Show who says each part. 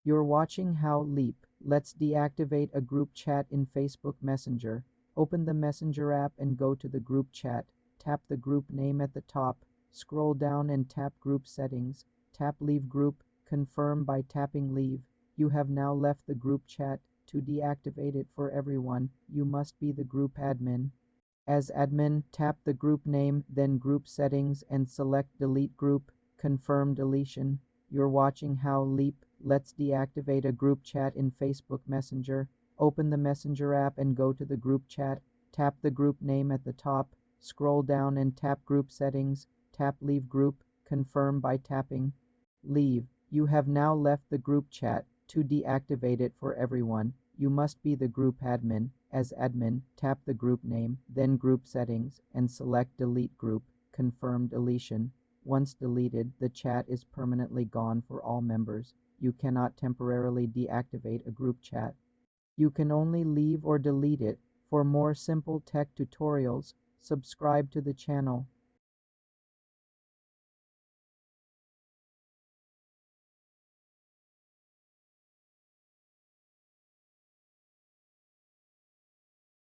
Speaker 1: You're watching how Leap. Let's deactivate a group chat in Facebook Messenger. Open the Messenger app and go to the group chat. Tap the group name at the top. Scroll down and tap Group Settings. Tap Leave Group. Confirm by tapping Leave. You have now left the group chat. To deactivate it for everyone, you must be the group admin. As admin, tap the group name, then Group Settings and select Delete Group. Confirm deletion. You're watching how Leap. Let's deactivate a group chat in Facebook Messenger. Open the Messenger app and go to the group chat. Tap the group name at the top. Scroll down and tap Group Settings. Tap Leave Group. Confirm by tapping Leave. You have now left the group chat. To deactivate it for everyone, you must be the group admin. As admin, tap the group name, then Group Settings, and select Delete Group. Confirm deletion. Once deleted, the chat is permanently gone for all members. You cannot temporarily deactivate a group chat. You can only leave or delete it. For more simple tech tutorials, subscribe to the channel.